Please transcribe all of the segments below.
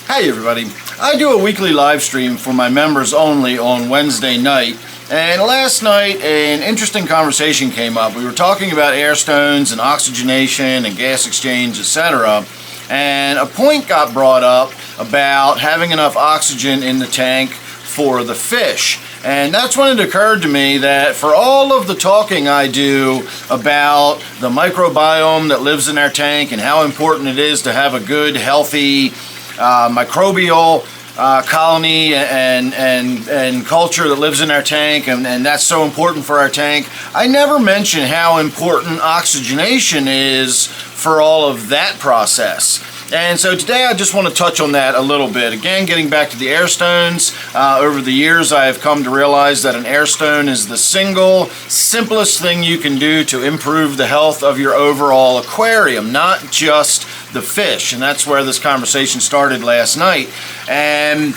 Hey everybody, I do a weekly live stream for my members only on Wednesday night, and last night an interesting conversation came up. We were talking about air stones and oxygenation and gas exchange, etc. And a point got brought up about having enough oxygen in the tank for the fish. And that's when it occurred to me that for all of the talking I do about the microbiome that lives in our tank and how important it is to have a good, healthy microbial colony and culture that lives in our tank, and that's so important for our tank, I never mention how important oxygenation is for all of that process. And so today I just want to touch on that a little bit. Again, getting back to the air stones, over the years I have come to realize that an air stone is the single simplest thing you can do to improve the health of your overall aquarium, not just the fish. And that's where this conversation started last night. And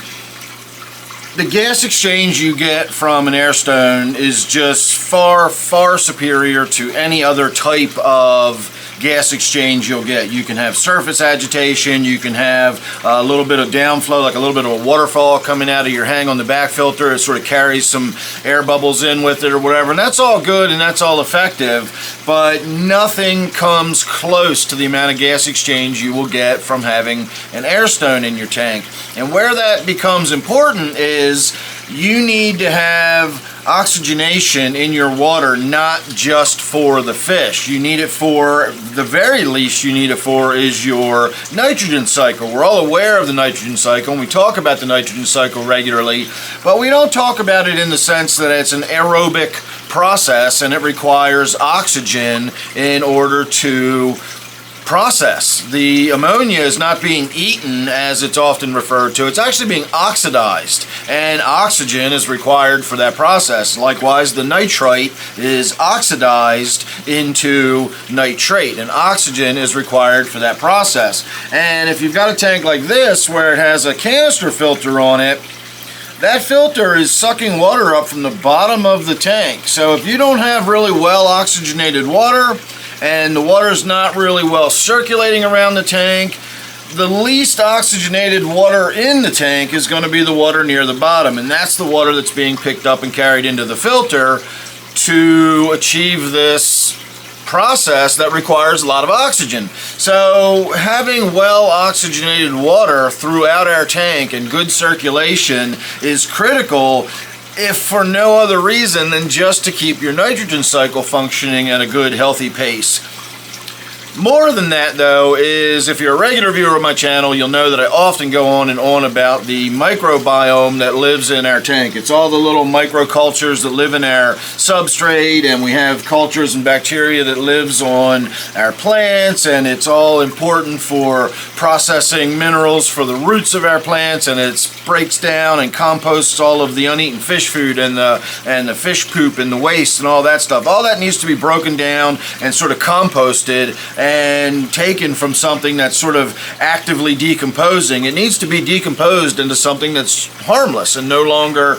the gas exchange you get from an air stone is just far, far superior to any other type of gas exchange you'll get. You can have surface agitation, you can have a little bit of downflow, like a little bit of a waterfall coming out of your hang on the back filter. It sort of carries some air bubbles in with it or whatever, and that's all good and that's all effective, but nothing comes close to the amount of gas exchange you will get from having an air stone in your tank. And where that becomes important is you need to have oxygenation in your water, not just for the fish. You need it for, the very least you need it for is your nitrogen cycle. We're all aware of the nitrogen cycle, and we talk about the nitrogen cycle regularly, but we don't talk about it in the sense that it's an aerobic process and it requires oxygen in order to process. The ammonia is not being eaten as it's often referred to. It's actually being oxidized, and oxygen is required for that process. Likewise, the nitrite is oxidized into nitrate, and oxygen is required for that process. And if you've got a tank like this where it has a canister filter on it, that filter is sucking water up from the bottom of the tank. So if you don't have really well oxygenated water, and the water is not really well circulating around the tank, the least oxygenated water in the tank is going to be the water near the bottom, and that's the water that's being picked up and carried into the filter to achieve this process that requires a lot of oxygen. So having well oxygenated water throughout our tank and good circulation is critical, if for no other reason than just to keep your nitrogen cycle functioning at a good, healthy pace. More than that, though, is if you're a regular viewer of my channel, you'll know that I often go on and on about the microbiome that lives in our tank. It's all the little microcultures that live in our substrate, and we have cultures and bacteria that lives on our plants, and it's all important for processing minerals for the roots of our plants, and it breaks down and composts all of the uneaten fish food and the fish poop and the waste and all that stuff. All that needs to be broken down and sort of composted and taken from something that's sort of actively decomposing. It needs to be decomposed into something that's harmless and no longer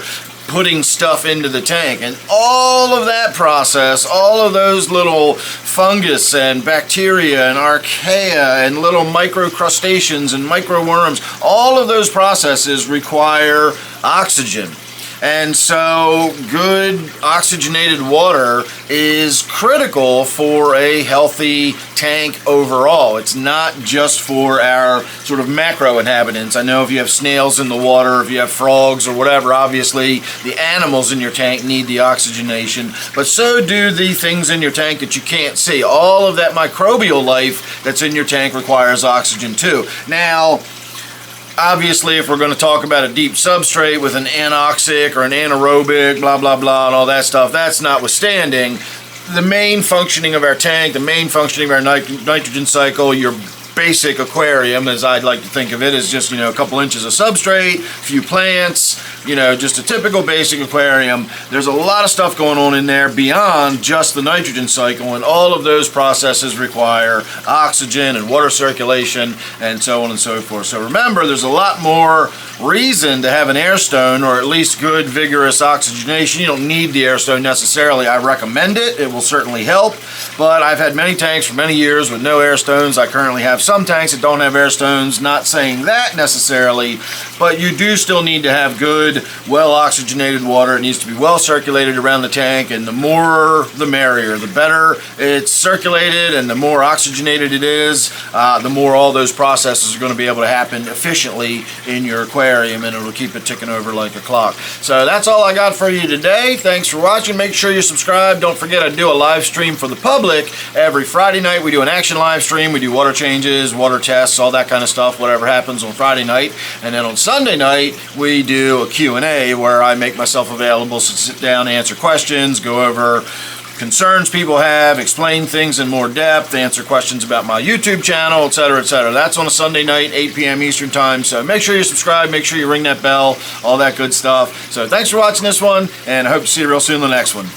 putting stuff into the tank. And all of that process, all of those little fungus and bacteria and archaea and little microcrustaceans and microworms, all of those processes require oxygen. And so good oxygenated water is critical for a healthy tank overall. It's not just for our sort of macro inhabitants. I know if you have snails in the water, if you have frogs or whatever, obviously the animals in your tank need the oxygenation, but so do the things in your tank that you can't see. All of that microbial life that's in your tank requires oxygen too. Now, obviously, if we're going to talk about a deep substrate with an anoxic or an anaerobic, blah, blah, blah, and all that stuff, that's notwithstanding, the main functioning of our tank, the main functioning of our nitrogen cycle, your basic aquarium, as I'd like to think of it, is just, a couple inches of substrate, a few plants, just a typical basic aquarium. There's a lot of stuff going on in there beyond just the nitrogen cycle, and all of those processes require oxygen and water circulation and so on and so forth. So remember, there's a lot more reason to have an air stone, or at least good vigorous oxygenation. You don't need the air stone necessarily. I recommend it. It will certainly help, but I've had many tanks for many years with no air stones. I currently have some tanks that don't have air stones. Not saying that necessarily, but you do still need to have good, well oxygenated water. It needs to be well circulated around the tank, and the more the merrier. The better it's circulated and the more oxygenated it is, the more all those processes are going to be able to happen efficiently in your aquarium, and it'll keep it ticking over like a clock. So that's all I got for you today. Thanks for watching. Make sure you subscribe. Don't forget, I do a live stream for the public every Friday night. We do an action live stream. We do water changes, water tests, all that kind of stuff, whatever happens on Friday night. And then on Sunday night, we do a Q&A where I make myself available to sit down, answer questions, go over concerns people have, explain things in more depth, answer questions about my YouTube channel, etc., etc. That's on a Sunday night, 8 p.m. Eastern time. So make sure you subscribe, make sure you ring that bell, all that good stuff. So thanks for watching this one, and I hope to see you real soon in the next one.